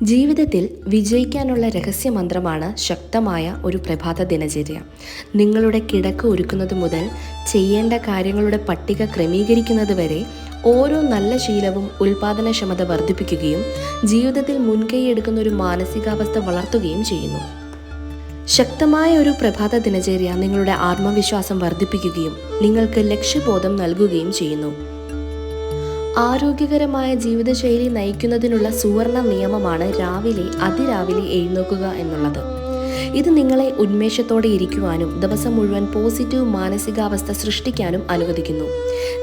ജീവിതത്തിൽ വിജയിക്കാനുള്ള രഹസ്യമന്ത്രമാണ് ശക്തമായ ഒരു പ്രഭാത ദിനചര്യ. നിങ്ങളുടെ കിടക്ക ഒരുക്കുന്നത് മുതൽ ചെയ്യേണ്ട കാര്യങ്ങളുടെ പട്ടിക ക്രമീകരിക്കുന്നത് വരെ ഓരോ നല്ല ശീലവും ഉൽപാദനക്ഷമത വർദ്ധിപ്പിക്കുകയും ജീവിതത്തിൽ മുൻകൈയെടുക്കുന്ന ഒരു മാനസികാവസ്ഥ വളർത്തുകയും ചെയ്യുന്നു. ശക്തമായ ഒരു പ്രഭാത ദിനചര്യ നിങ്ങളുടെ ആത്മവിശ്വാസം വർദ്ധിപ്പിക്കുകയും നിങ്ങൾക്ക് ലക്ഷ്യബോധം നൽകുകയും ചെയ്യുന്നു. ആരോഗ്യകരമായ ജീവിതശൈലി നയിക്കുന്നതിനുള്ള സുവർണ നിയമമാണ് അതിരാവിലെ എഴുന്നേൽക്കുക എന്നുള്ളത്. ഇത് നിങ്ങളെ ഉന്മേഷത്തോടെ ഇരിക്കുവാനും ദിവസം മുഴുവൻ പോസിറ്റീവ് മാനസികാവസ്ഥ സൃഷ്ടിക്കാനും അനുവദിക്കുന്നു.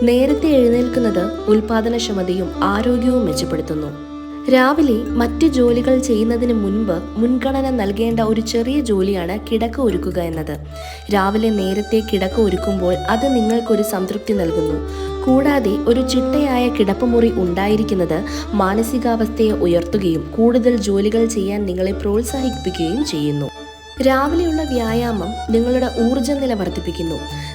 നേരത്തെ എഴുന്നേൽക്കുന്നത് ഉൽപാദനക്ഷമതയും ആരോഗ്യവും മെച്ചപ്പെടുത്തുന്നു. രാവിലെ മറ്റു ജോലികൾ ചെയ്യുന്നതിന് മുൻപ് മുൻഗണന നൽകേണ്ട ഒരു ചെറിയ ജോലിയാണ് കിടക്ക ഒരുക്കുക എന്നത്. രാവിലെ നേരത്തെ കിടക്ക ഒരുക്കുമ്പോൾ അത് നിങ്ങൾക്കൊരു സംതൃപ്തി നൽകുന്നു. കൂടാതെ ഒരു ചിട്ടയായ കിടപ്പുമുറി ഉണ്ടായിരിക്കുന്നത് മാനസികാവസ്ഥയെ ഉയർത്തുകയും കൂടുതൽ ജോലികൾ ചെയ്യാൻ നിങ്ങളെ പ്രോത്സാഹിപ്പിക്കുകയും ചെയ്യുന്നു. രാവിലെയുള്ള വ്യായാമം നിങ്ങളുടെ ഊർജ്ജനില വർദ്ധിപ്പിക്കുന്നു.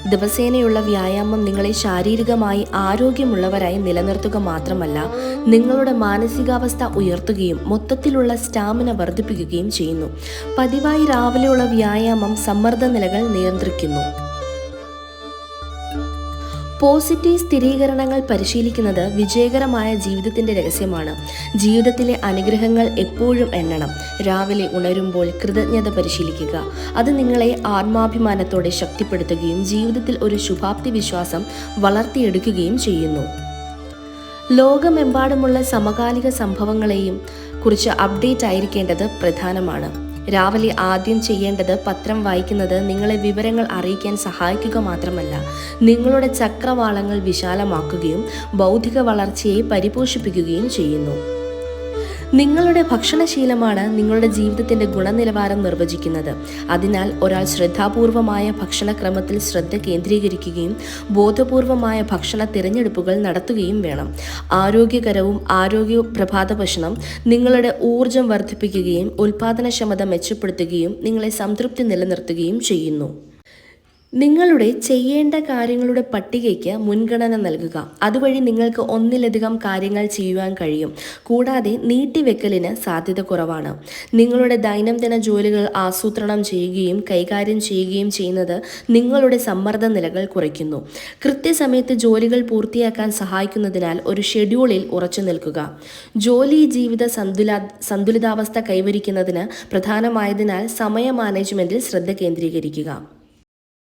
ദിവസേനയുള്ള വ്യായാമം നിങ്ങളെ ശാരീരികമായി ആരോഗ്യമുള്ളവരായി നിലനിർത്തുക മാത്രമല്ല, നിങ്ങളുടെ മാനസികാവസ്ഥ ഉയർത്തുകയും മൊത്തത്തിലുള്ള സ്റ്റാമിന വർദ്ധിപ്പിക്കുകയും ചെയ്യുന്നു. പതിവായി രാവിലെയുള്ള വ്യായാമം സമ്മർദ്ദ നിലകൾ നിയന്ത്രിക്കുന്നു. പോസിറ്റീവ് സ്ഥിരീകരണങ്ങൾ പരിശീലിക്കുന്നത് വിജയകരമായ ജീവിതത്തിന്റെ രഹസ്യമാണ്. ജീവിതത്തിലെ അനുഗ്രഹങ്ങൾ എപ്പോഴും എണ്ണണം. രാവിലെ ഉണരുമ്പോൾ കൃതജ്ഞത പരിശീലിക്കുക. അത് നിങ്ങളെ ആത്മാഭിമാനത്തോടെ ശക്തിപ്പെടുത്തുകയും ജീവിതത്തിൽ ഒരു ശുഭാപ്തി വിശ്വാസം വളർത്തിയെടുക്കുകയും ചെയ്യുന്നു. ലോകമെമ്പാടുമുള്ള സമകാലിക സംഭവങ്ങളെയും കുറിച്ച് അപ്ഡേറ്റ് ആയിരിക്കേണ്ടത് പ്രധാനമാണ്. രാവിലെ ആദ്യം ചെയ്യേണ്ടത് പത്രം വായിക്കുന്നത് നിങ്ങളെ വിവരങ്ങൾ അറിയിക്കാൻ സഹായിക്കുക മാത്രമല്ല, നിങ്ങളുടെ ചക്രവാളങ്ങൾ വിശാലമാക്കുകയും ബൗദ്ധിക വളർച്ചയെ പരിപോഷിപ്പിക്കുകയും ചെയ്യുന്നു. നിങ്ങളുടെ ഭക്ഷണശീലമാണ് നിങ്ങളുടെ ജീവിതത്തിന്റെ ഗുണനിലവാരം നിർവചിക്കുന്നത്. അതിനാൽ ഒരാൾ ശ്രദ്ധാപൂർവമായ ഭക്ഷണക്രമത്തിൽ ശ്രദ്ധ കേന്ദ്രീകരിക്കുകയും ബോധപൂർവമായ ഭക്ഷണ തിരഞ്ഞെടുപ്പുകൾ നടത്തുകയും വേണം. ആരോഗ്യകരവും പ്രഭാത ഭക്ഷണം നിങ്ങളുടെ ഊർജം വർദ്ധിപ്പിക്കുകയും ഉൽപാദനക്ഷമത മെച്ചപ്പെടുത്തുകയും നിങ്ങളെ സംതൃപ്തി നിലനിർത്തുകയും ചെയ്യുന്നു. നിങ്ങളുടെ ചെയ്യേണ്ട കാര്യങ്ങളുടെ പട്ടികയ്ക്ക് മുൻഗണന നൽകുക. അതുവഴി നിങ്ങൾക്ക് ഒന്നിലധികം കാര്യങ്ങൾ ചെയ്യുവാൻ കഴിയും. കൂടാതെ നീട്ടിവെക്കലിന് സാധ്യത കുറവാണ്. നിങ്ങളുടെ ദൈനംദിന ജോലികൾ ആസൂത്രണം ചെയ്യുകയും കൈകാര്യം ചെയ്യുകയും ചെയ്യുന്നത് നിങ്ങളുടെ സമ്മർദ്ദ നിലകൾ കുറയ്ക്കുന്നു. കൃത്യസമയത്ത് ജോലികൾ പൂർത്തിയാക്കാൻ സഹായിക്കുന്നതിനാൽ ഒരു ഷെഡ്യൂളിൽ ഉറച്ചു നിൽക്കുക. ജോലി ജീവിത സന്തുലിതാവസ്ഥ കൈവരിക്കുന്നതിന് പ്രധാനമായതിനാൽ സമയ മാനേജ്മെന്റിൽ ശ്രദ്ധ കേന്ദ്രീകരിക്കുക.